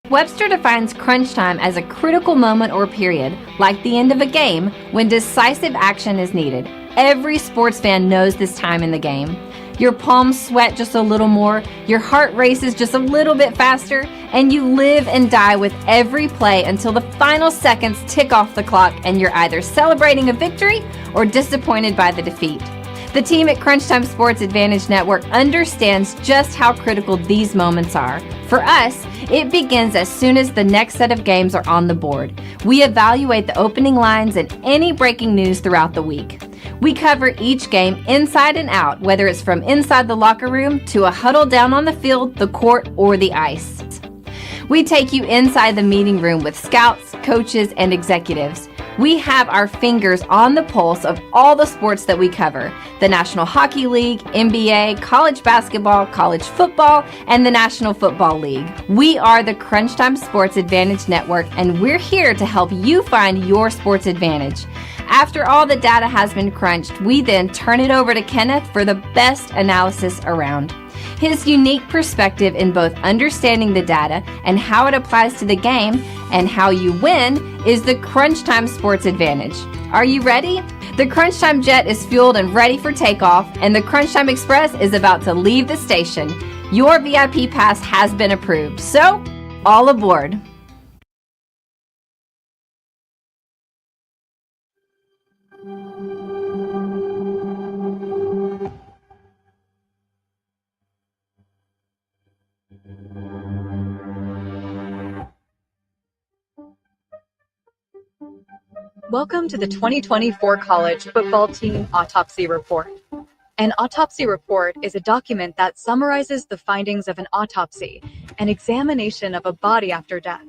Webster defines crunch time as a critical moment or period, like the end of a game, when decisive action is needed. Every sports fan knows this time in the game. Your palms sweat just a little more, your heart races just a little bit faster, and you live and die with every play until the final seconds tick off the clock and you're either celebrating a victory or disappointed by the defeat. The team at Crunch Time Sports Advantage Network understands just how critical these moments are. For us, it begins as soon as the next set of games are on the board. We evaluate the opening lines and any breaking news throughout the week. We cover each game inside and out, whether it's from inside the locker room to a huddle down on the field, the court, or the ice. We take you inside the meeting room with scouts, coaches, and executives. We have our fingers on the pulse of all the sports that we cover: the National Hockey League, NBA, college basketball, college football, and the National Football League. We are the Crunch Time Sports Advantage Network, and we're here to help you find your sports advantage. After all the data has been crunched, we then turn it over to Kenneth for the best analysis around. His unique perspective in both understanding the data and how it applies to the game and how you win is the Crunch Time Sports Advantage. Are you ready? The Crunch Time Jet is fueled and ready for takeoff, and the Crunch Time Express is about to leave the station. Your VIP pass has been approved, so all aboard. Welcome to the 2024 College Football Team Autopsy Report. An autopsy report is a document that summarizes the findings of an autopsy, an examination of a body after death.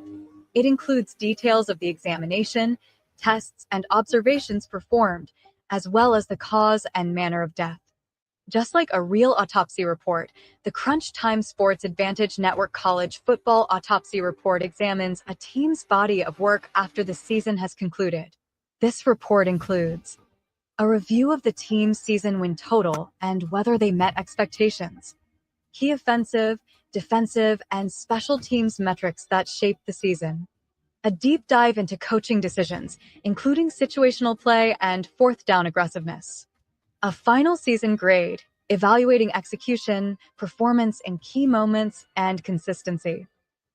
It includes details of the examination, tests, and observations performed, as well as the cause and manner of death. Just like a real autopsy report, the Crunch Time Sports Advantage Network College Football Autopsy Report examines a team's body of work after the season has concluded. This report includes a review of the team's season win total and whether they met expectations, key offensive, defensive, and special teams metrics that shaped the season, a deep dive into coaching decisions, including situational play and fourth down aggressiveness, a final season grade, evaluating execution, performance in key moments, and consistency,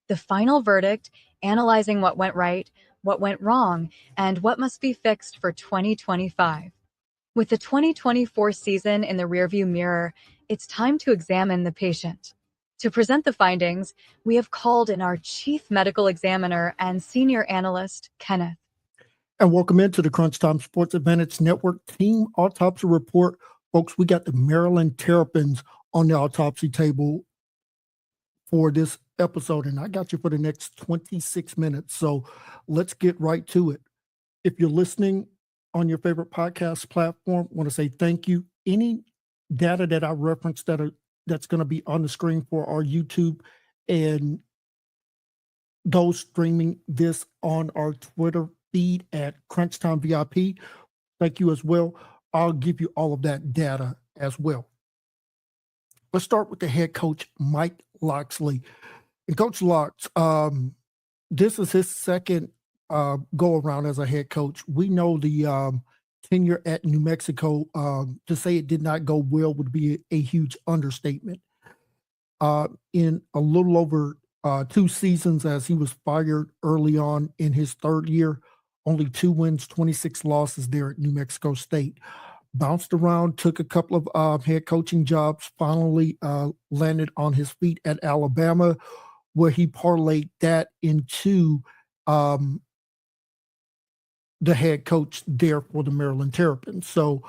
the final verdict, analyzing what went right, what went wrong, and what must be fixed for 2025. With the 2024 season in the rearview mirror, it's time to examine the patient. To present the findings, we have called in our Chief Medical Examiner and Senior Analyst, Kenneth. And welcome into the Crunch Time Sports Advantage Network Team Autopsy Report. Folks, we got the Maryland Terrapins on the autopsy table for this episode, and I got you for the next 26 minutes. So let's get right to it. If you're listening on your favorite podcast platform, I want to say thank you. Any data that I referenced that's going to be on the screen for our YouTube and those streaming this on our Twitter feed at Crunch Time VIP, thank you as well. I'll give you all of that data as well. Let's start with the head coach, Mike Locksley. And Coach Locks, this is his second go-around as a head coach. We know the tenure at New Mexico, to say it did not go well would be a huge understatement. In a little over 2 seasons, as he was fired early on in his third year, only 2 wins, 26 losses there at New Mexico State. Bounced around, took a couple of head coaching jobs, finally landed on his feet at Alabama, where he parlayed that into the head coach there for the Maryland Terrapins. So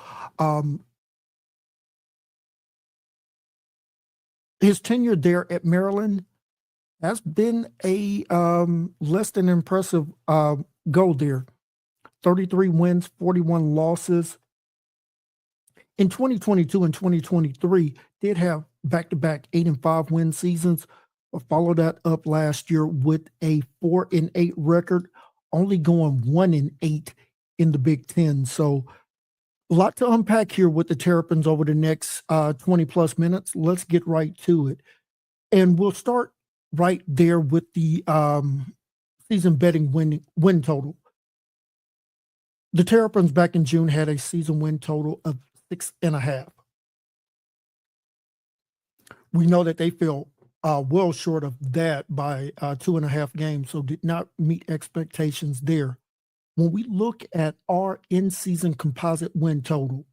his tenure there at Maryland has been a less than impressive go there. 33 wins, 41 losses. In 2022 and 2023, did have back-to-back 8-5 win seasons, but followed that up last year with a 4-8 record, only going 1-8 in the Big Ten. So a lot to unpack here with the Terrapins over the next 20 plus minutes. Let's get right to it. And we'll start right there with the season betting win total. The Terrapins back in June had a season win total of 6.5. We know that they fell well short of that by 2.5 games, so did not meet expectations there. When we look at our in-season composite win total,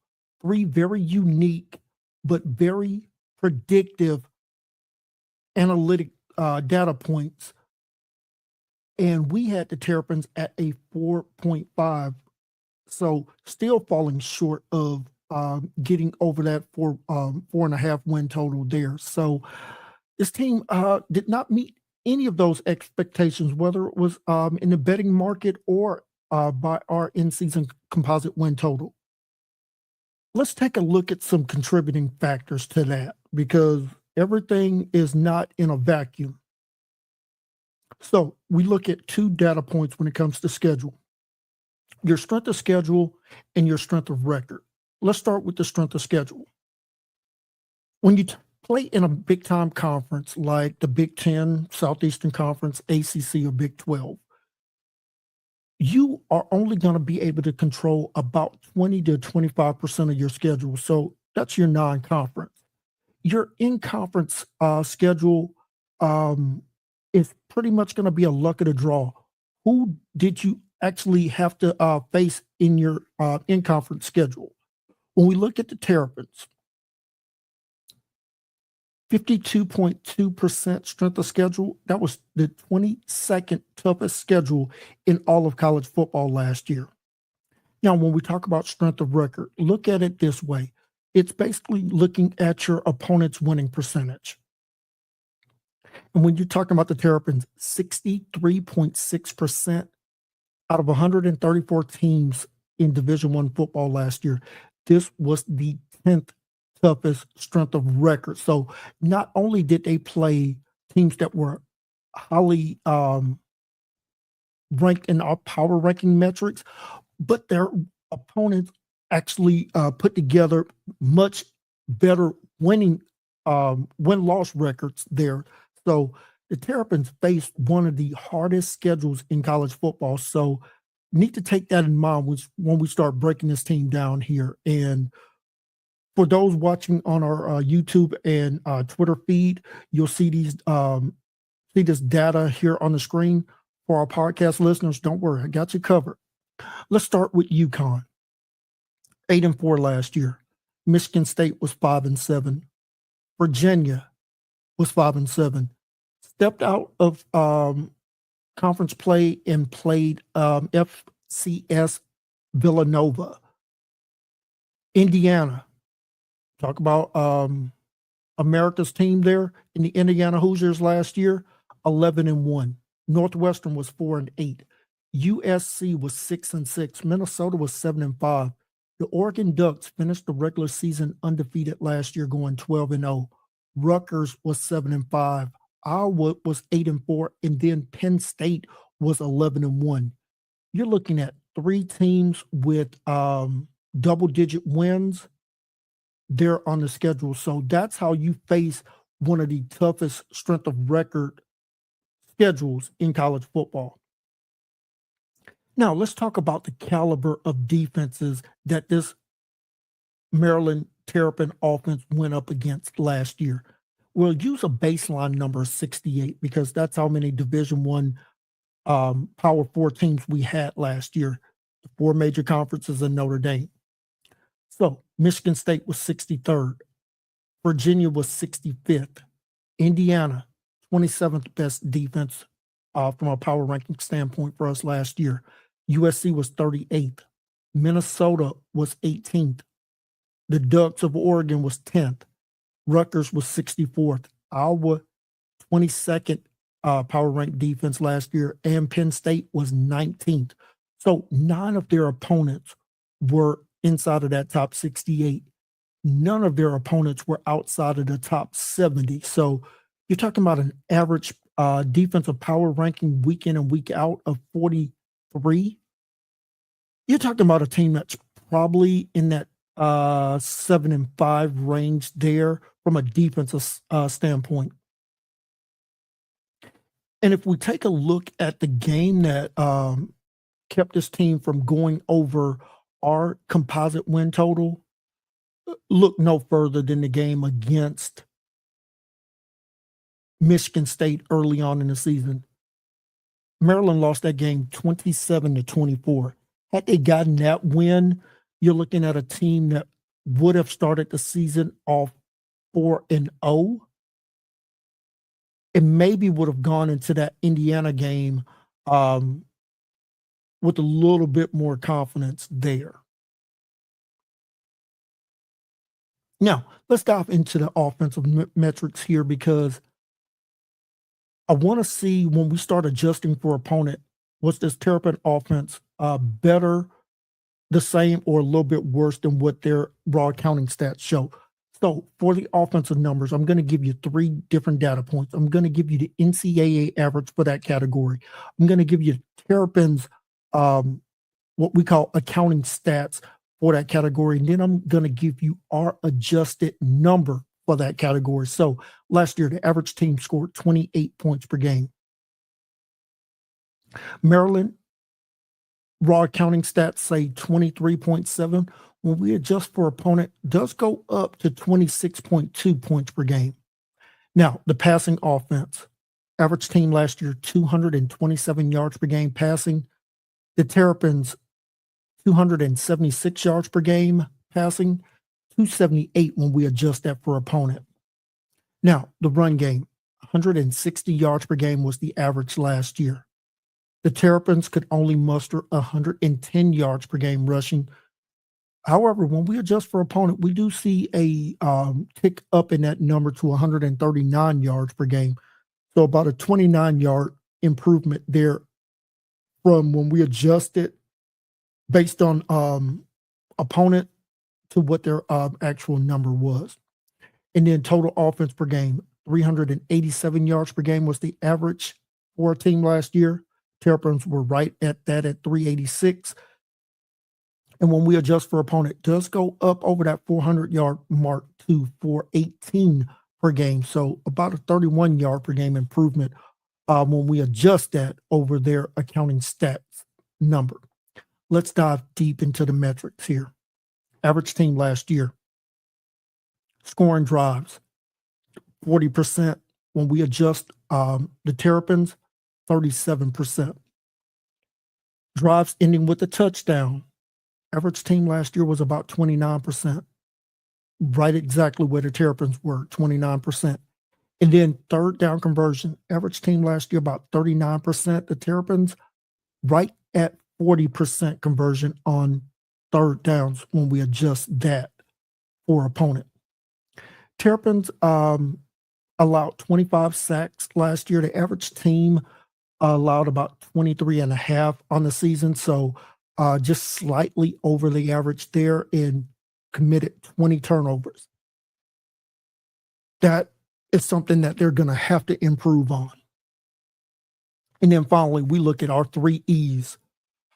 3 very unique but very predictive analytic data points, and we had the Terrapins at a 4.5, so still falling short of getting over that 4.5 win total there. So this team did not meet any of those expectations, whether it was in the betting market or by our in-season composite win total. Let's take a look at some contributing factors to that, because everything is not in a vacuum. So we look at 2 data points when it comes to schedule: your strength of schedule and your strength of record. Let's start with the strength of schedule. When you play in a big-time conference like the Big Ten, Southeastern Conference, ACC, or Big 12, you are only going to be able to control about 20 to 25% of your schedule. So that's your non-conference. Your in-conference schedule is pretty much going to be a luck of the draw. Who did you actually have to face in your in-conference schedule? When we look at the Terrapins, 52.2% strength of schedule. That was the 22nd toughest schedule in all of college football last year. Now, when we talk about strength of record, look at it this way. It's basically looking at your opponent's winning percentage. And when you're talking about the Terrapins, 63.6% out of 134 teams in Division I football last year, this was the 10th toughest strength of record. So not only did they play teams that were highly ranked in our power ranking metrics, but their opponents actually put together much better win-loss records there. So the Terrapins faced one of the hardest schedules in college football. So need to take that in mind when we start breaking this team down here. And for those watching on our YouTube and Twitter feed, you'll see this data here on the screen. For our podcast listeners, don't worry, I got you covered. Let's start with UConn. 8-4 last year. Michigan State was 5-7. Virginia was 5-7. Stepped out of conference play and played FCS Villanova. Indiana. Talk about America's team there in the Indiana Hoosiers last year, 11-1. Northwestern was 4-8. USC was 6-6. Minnesota was 7-5. The Oregon Ducks finished the regular season undefeated last year, going 12-0. Rutgers was 7-5. Iowa was 8-4, and then Penn State was 11-1. You're looking at 3 teams with double-digit wins there on the schedule. So that's how you face one of the toughest strength of record schedules in college football. Now, let's talk about the caliber of defenses that this Maryland Terrapin offense went up against last year. We'll use a baseline number of 68 because that's how many Division I Power 4 teams we had last year, the 4 major conferences in Notre Dame. So Michigan State was 63rd. Virginia was 65th. Indiana, 27th best defense from a power ranking standpoint for us last year. USC was 38th. Minnesota was 18th. The Ducks of Oregon was 10th. Rutgers was 64th. Iowa, 22nd power ranked defense last year, and Penn State was 19th. So 9 of their opponents were inside of that top 68. None of their opponents were outside of the top 70. So you're talking about an average defensive power ranking week in and week out of 43. You're talking about a team that's probably in that 7-5 range there from a defensive standpoint. And if we take a look at the game that kept this team from going over our composite win total, look no further than the game against Michigan State early on in the season. Maryland lost that game 27-24. Had they gotten that win, you're looking at a team that would have started the season off 4-0. It maybe would have gone into that Indiana game with a little bit more confidence there. Now, let's dive into the offensive metrics here, because I want to see, when we start adjusting for opponent, was this Terrapin offense better, the same, or a little bit worse than what their raw accounting stats show? So for the offensive numbers, I'm going to give you 3 different data points. I'm going to give you the NCAA average for that category. I'm going to give you Terrapins, what we call accounting stats for that category. And then I'm going to give you our adjusted number for that category. So last year, the average team scored 28 points per game. Maryland, raw accounting stats say 23.7. When we adjust for opponent, does go up to 26.2 points per game. Now, the passing offense, average team last year, 227 yards per game passing. The Terrapins, 276 yards per game passing, 278 when we adjust that for opponent. Now, the run game, 160 yards per game was the average last year. The Terrapins could only muster 110 yards per game rushing. However, when we adjust for opponent, we do see a tick up in that number to 139 yards per game. So about a 29-yard improvement there from when we adjust it based on opponent to what their actual number was. And then total offense per game, 387 yards per game was the average for a team last year. Terrapins were right at that at 386. And when we adjust for opponent, it does go up over that 400-yard mark to 418 per game. So about a 31-yard per game improvement when we adjust that over their accounting stats number. Let's dive deep into the metrics here. Average team last year, scoring drives, 40%. When we adjust the Terrapins, 37%. Drives ending with a touchdown. Average team last year was about 29%. Right exactly where the Terrapins were, 29%. And then third down conversion. Average team last year about 39%. The Terrapins right at 40% conversion on third downs when we adjust that for opponent. Terrapins allowed 25 sacks last year. The average team allowed about 23.5 on the season. So just slightly over the average there, and committed 20 turnovers. That is something that they're going to have to improve on. And then finally, we look at our 3 E's.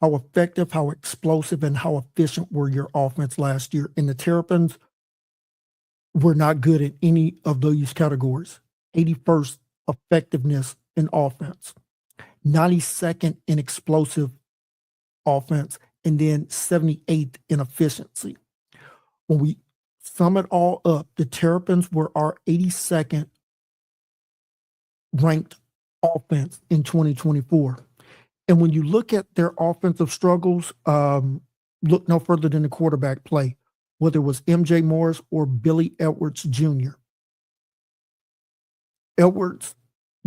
How effective, how explosive, and how efficient were your offense last year? And the Terrapins were not good at any of those categories. 81st effectiveness in offense, 92nd in explosive offense, and then 78th in efficiency. When we sum it all up, the Terrapins were our 82nd ranked offense in 2024. And when you look at their offensive struggles, look no further than the quarterback play, whether it was MJ Morris or Billy Edwards Jr. Edwards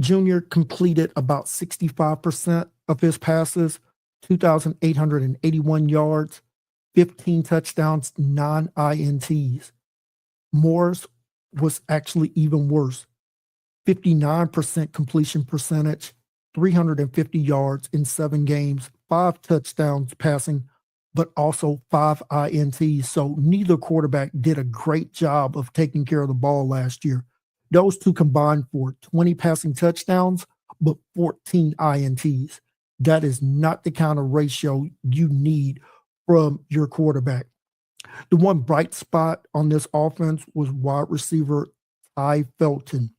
Jr. completed about 65% of his passes, 2,881 yards, 15 touchdowns, 9 INTs. Morris was actually even worse, 59% completion percentage, 350 yards in 7 games, 5 touchdowns passing, but also 5 INTs. So neither quarterback did a great job of taking care of the ball last year. Those two combined for 20 passing touchdowns, but 14 INTs. That is not the kind of ratio you need from your quarterback. The one bright spot on this offense was wide receiver Ty Felton.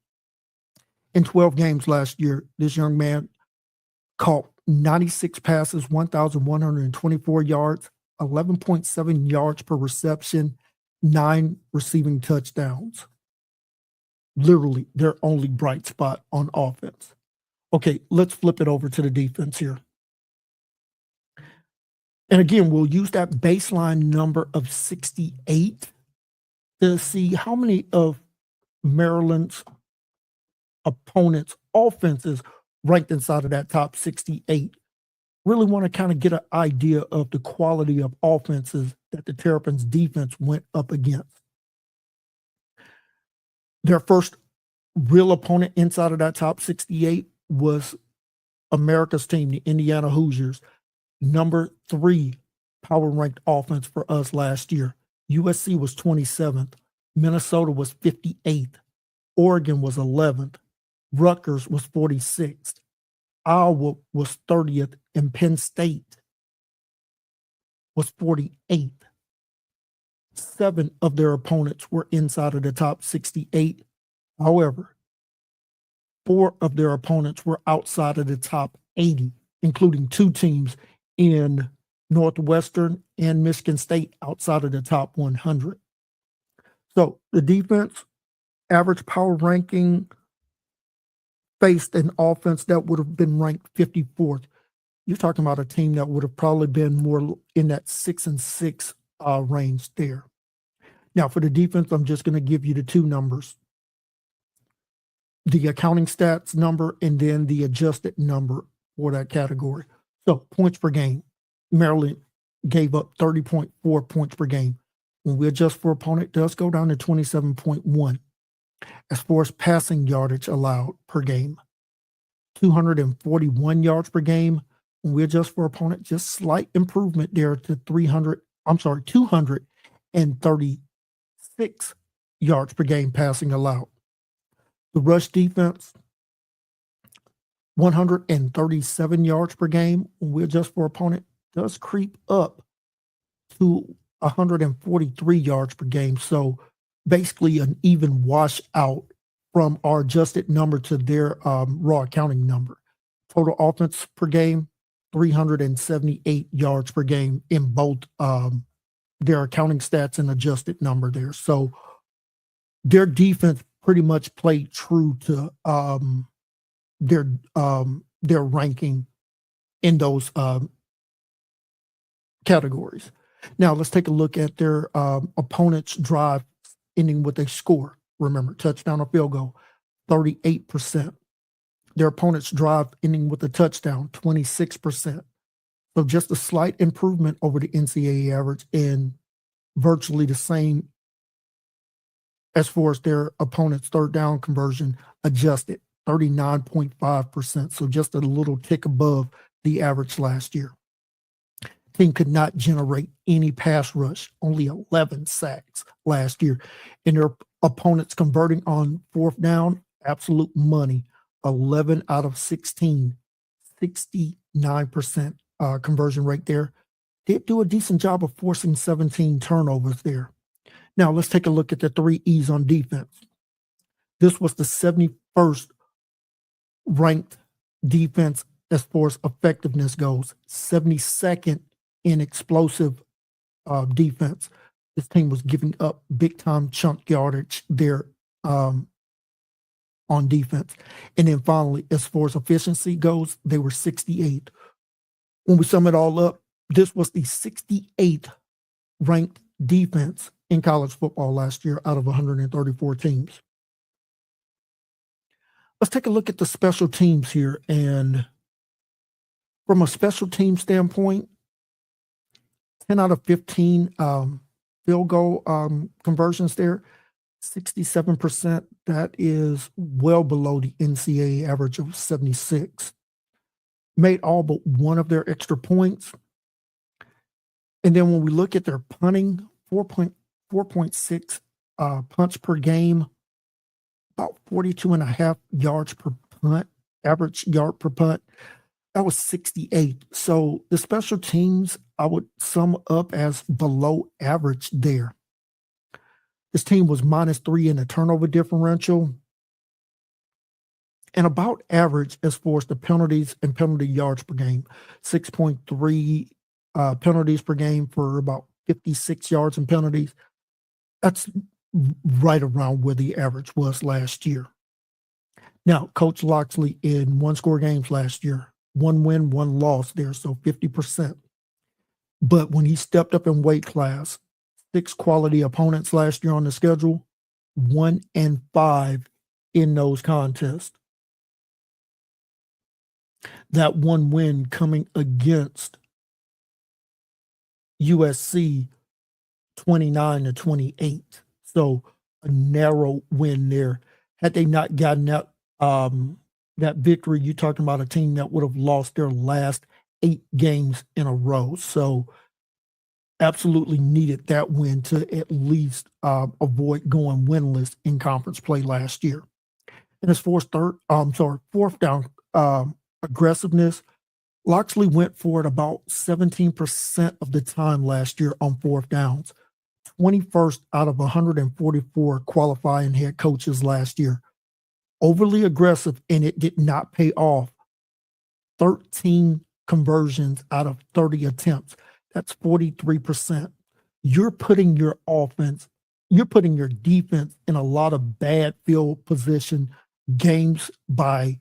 In 12 games last year, this young man caught 96 passes, 1,124 yards, 11.7 yards per reception, 9 receiving touchdowns. Literally their only bright spot on offense. Okay, let's flip it over to the defense here. And again, we'll use that baseline number of 68 to see how many of Maryland's opponents' offenses ranked inside of that top 68. Really want to kind of get an idea of the quality of offenses that the Terrapins defense went up against. Their first real opponent inside of that top 68 was America's team, the Indiana Hoosiers. Number 3 power ranked offense for us last year. USC was 27th. Minnesota was 58th. Oregon was 11th. Rutgers was 46th. Iowa was 30th. And Penn State was 48th. 7 of their opponents were inside of the top 68. However, 4 of their opponents were outside of the top 80, including 2 teams in Northwestern and Michigan State outside of the top 100. So the defense, average power ranking, faced an offense that would have been ranked 54th. You're talking about a team that would have probably been more in that 6-6 range there. Now for the defense, I'm just going to give you the 2 numbers. The accounting stats number and then the adjusted number for that category. So points per game, Maryland gave up 30.4 points per game. When we adjust for opponent, it does go down to 27.1. As far as passing yardage allowed per game, 241 yards per game. When we adjust for opponent, just slight improvement there to 236 yards per game passing allowed. The rush defense, 137 yards per game. When we adjust for opponent, does creep up to 143 yards per game. So basically an even wash out from our adjusted number to their raw accounting number. Total offense per game, 378 yards per game in both their accounting stats and adjusted number there. So their defense pretty much played true to their ranking in those categories. Now let's take a look at their opponent's drive ending with a score. Remember, touchdown or field goal, 38%. Their opponent's drive ending with a touchdown, 26%. So just a slight improvement over the NCAA average and virtually the same as far as their opponent's third down conversion adjusted, 39.5%. So just a little tick above the average last year. Team could not generate any pass rush, only 11 sacks last year. And their opponents converting on fourth down, absolute money, 11 out of 16, 69% conversion rate there. Did do a decent job of forcing 17 turnovers there. Now let's take a look at the 3 E's on defense. This was the 71st ranked defense as far as effectiveness goes, 72nd in explosive defense. This team was giving up big time chunk yardage there on defense. And then finally, as far as efficiency goes, they were 68. When we sum it all up, this was the 68th ranked defense in college football last year out of 134 teams. Let's take a look at the special teams here. And from a special team standpoint, 10 out of 15 field goal conversions there. 67%, that is well below the NCAA average of 76. Made all but one of their extra points. And then when we look at their punting, 4.6 punts per game, about 42.5 yards per punt, average yard per punt. That was 68. So the special teams, I would sum up as below average there. This team was -3 in the turnover differential and about average as far as the penalties and penalty yards per game. 6.3 penalties per game for about 56 yards in penalties. That's right around where the average was last year. Now, Coach Loxley in one-score games last year, 1 win, 1 loss there, so 50%. But when he stepped up in weight class, 6 quality opponents last year on the schedule, 1 and 5 in those contests. That 1 win coming against USC, 29-28. So a narrow win there. Had they not gotten that victory, you're talking about a team that would have lost their last 8 games in a row. So absolutely needed that win to at least avoid going winless in conference play last year. And as far as fourth down aggressiveness, Loxley went for it about 17% of the time last year on 4th downs. 21st out of 144 qualifying head coaches last year. Overly aggressive, and it did not pay off. 13 conversions out of 30 attempts. That's 43%. You're putting your defense in a lot of bad field position games by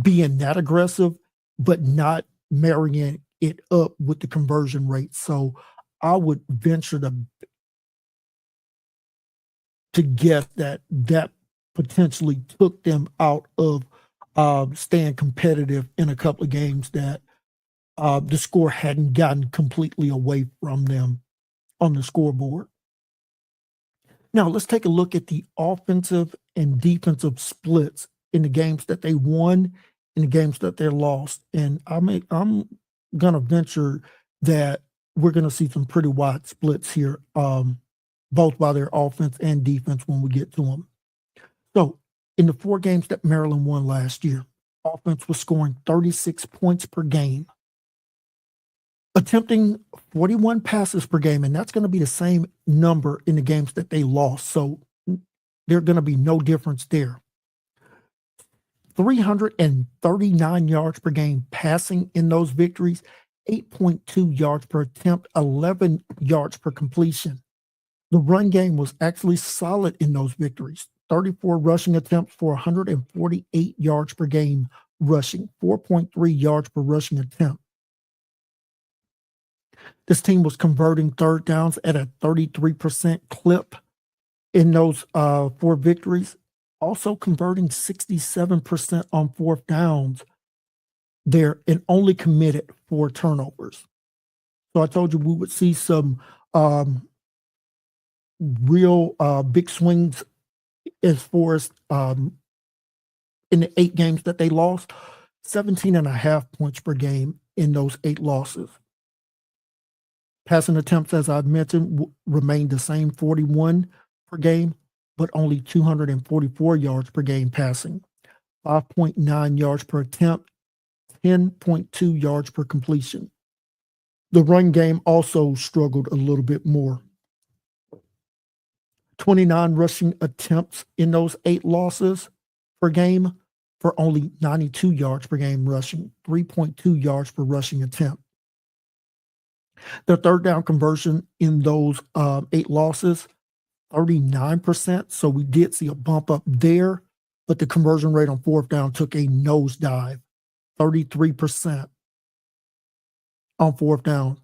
being that aggressive, but not marrying it up with the conversion rate. So I would venture to guess that potentially took them out of staying competitive in a couple of games that the score hadn't gotten completely away from them on the scoreboard. Now, let's take a look at the offensive and defensive splits in the games that they won and the games that they lost. And I'm going to venture that we're going to see some pretty wide splits here, both by their offense and defense when we get to them. So, in the 4 games that Maryland won last year, offense was scoring 36 points per game, attempting 41 passes per game, and that's going to be the same number in the games that they lost. So, there's going to be no difference there. 339 yards per game passing in those victories, 8.2 yards per attempt, 11 yards per completion. The run game was actually solid in those victories. 34 rushing attempts for 148 yards per game rushing, 4.3 yards per rushing attempt. This team was converting 3rd downs at a 33% clip in those 4 victories, also converting 67% on 4th downs there and only committed 4 turnovers. So I told you we would see some real big swings as far as in the 8 games that they lost, 17.5 points per game in those 8 losses. Passing attempts, as I've mentioned, remained the same, 41 per game, but only 244 yards per game passing, 5.9 yards per attempt, 10.2 yards per completion. The run game also struggled a little bit more. 29 rushing attempts in those 8 losses per game for only 92 yards per game rushing, 3.2 yards per rushing attempt. Their 3rd down conversion in those 8 losses, 39%. So we did see a bump up there, but the conversion rate on 4th down took a nosedive, 33% on 4th down.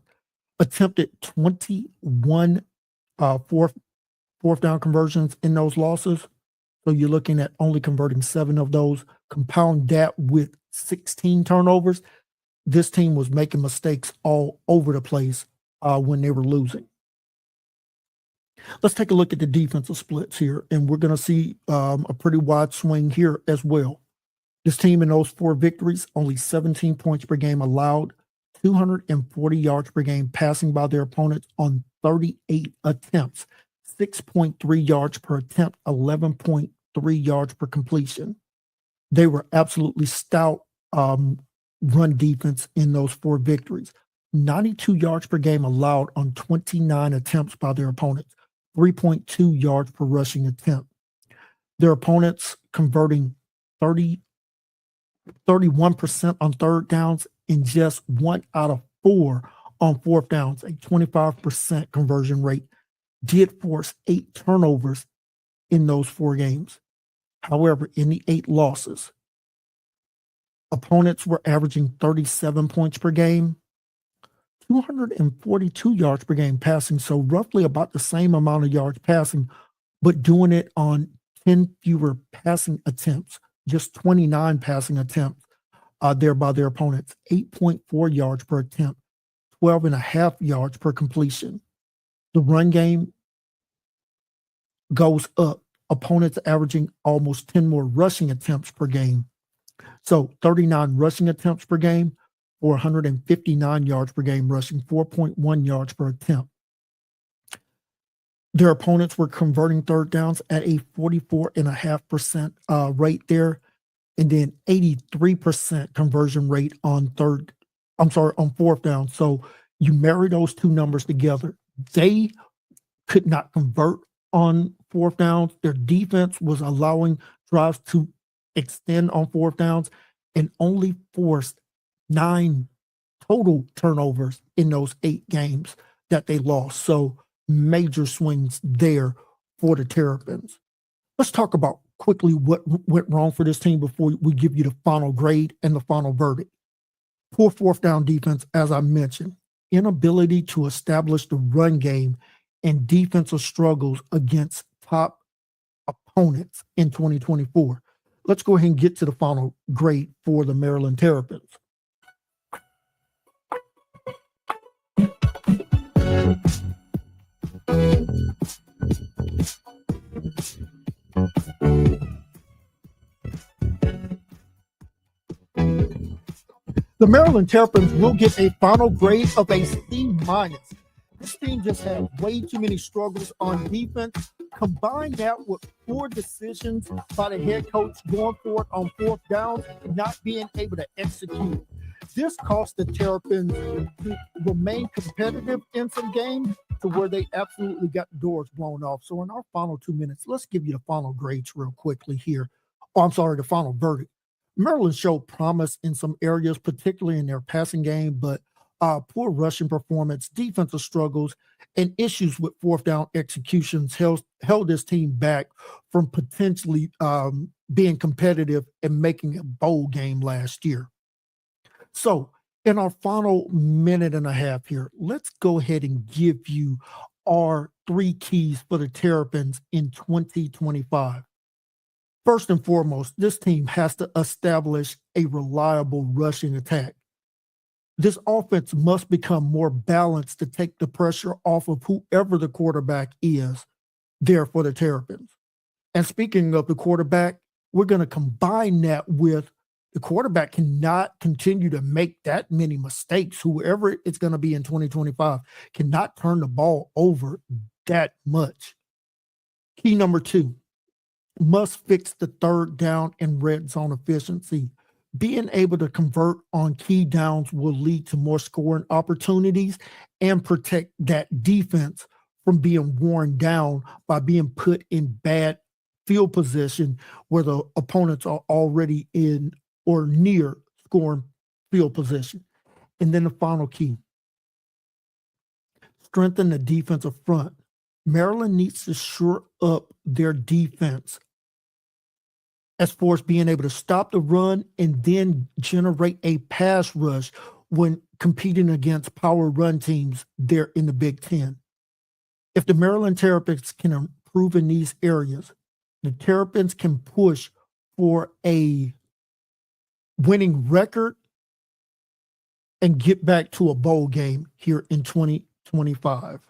Attempted 21 fourth down conversions in those losses. So you're looking at only converting 7 of those. Compound that with 16 turnovers. This team was making mistakes all over the place when they were losing. Let's take a look at the defensive splits here, and we're going to see a pretty wide swing here as well. This team in those 4 victories, only 17 points per game allowed, 240 yards per game passing by their opponents on 38 attempts, 6.3 yards per attempt, 11.3 yards per completion. They were absolutely stout run defense in those 4 victories. 92 yards per game allowed on 29 attempts by their opponents, 3.2 yards per rushing attempt. Their opponents converting 31% on third downs and just 1 out of 4 on fourth downs, a 25% conversion rate, did force 8 turnovers in those 4 games. However, in the 8 losses, opponents were averaging 37 points per game, 242 yards per game passing, so roughly about the same amount of yards passing, but doing it on 10 fewer passing attempts, just 29 passing attempts there by their opponents, 8.4 yards per attempt, 12.5 yards per completion. The run game goes up, opponents averaging almost 10 more rushing attempts per game. So 39 rushing attempts per game, 459 yards per game rushing, 4.1 yards per attempt. Their opponents were converting third downs at a 44.5% rate there, and then 83% conversion rate on fourth down. So you marry those 2 numbers together. They could not convert on fourth downs. Their defense was allowing drives to extend on fourth downs and only forced 9 total turnovers in those 8 games that they lost. So major swings there for the Terrapins. Let's talk about quickly what went wrong for this team before we give you the final grade and the final verdict. Poor fourth down defense, as I mentioned, inability to establish the run game, and defensive struggles against top opponents in 2024. Let's go ahead and get to the final grade for the Maryland Terrapins. The Maryland Terrapins will get a final grade of a C-. This team just had way too many struggles on defense. Combine that with poor decisions by the head coach going for it on fourth down and not being able to execute. This cost the Terrapins to remain competitive in some games to where they absolutely got the doors blown off. So in our final 2 minutes, let's give you the final grades real quickly here. The final verdict. Maryland showed promise in some areas, particularly in their passing game, but poor rushing performance, defensive struggles, and issues with fourth down executions held this team back from potentially being competitive and making a bowl game last year. So in our final minute and a half here, let's go ahead and give you our 3 keys for the Terrapins in 2025. First and foremost, this team has to establish a reliable rushing attack. This offense must become more balanced to take the pressure off of whoever the quarterback is there for the Terrapins. And speaking of the quarterback, we're going to combine that with the quarterback cannot continue to make that many mistakes. Whoever it's going to be in 2025 cannot turn the ball over that much. Key number 2. Must fix the third down and red zone efficiency. Being able to convert on key downs will lead to more scoring opportunities and protect that defense from being worn down by being put in bad field position where the opponents are already in or near scoring field position. And then the final key. Strengthen the defensive front. Maryland needs to shore up their defense as far as being able to stop the run and then generate a pass rush when competing against power run teams there in the Big Ten. If the Maryland Terrapins can improve in these areas, the Terrapins can push for a winning record and get back to a bowl game here in 2025.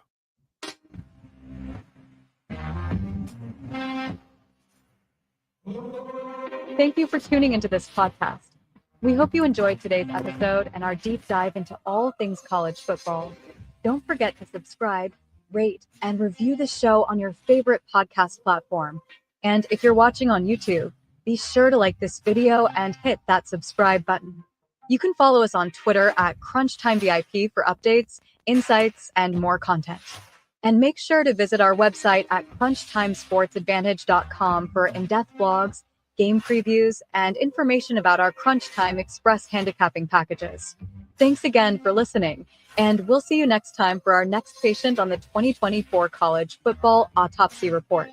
Thank you for tuning into this podcast. We hope you enjoyed today's episode and our deep dive into all things college football. Don't forget to subscribe, rate, and review the show on your favorite podcast platform. And if you're watching on YouTube, be sure to like this video and hit that subscribe button. You can follow us on Twitter at CrunchTimeVIP for updates, insights, and more content. And make sure to visit our website at crunchtimesportsadvantage.com for in-depth blogs, game previews, and information about our Crunch Time Express handicapping packages. Thanks again for listening, and we'll see you next time for our next patient on the 2024 College Football Autopsy Report.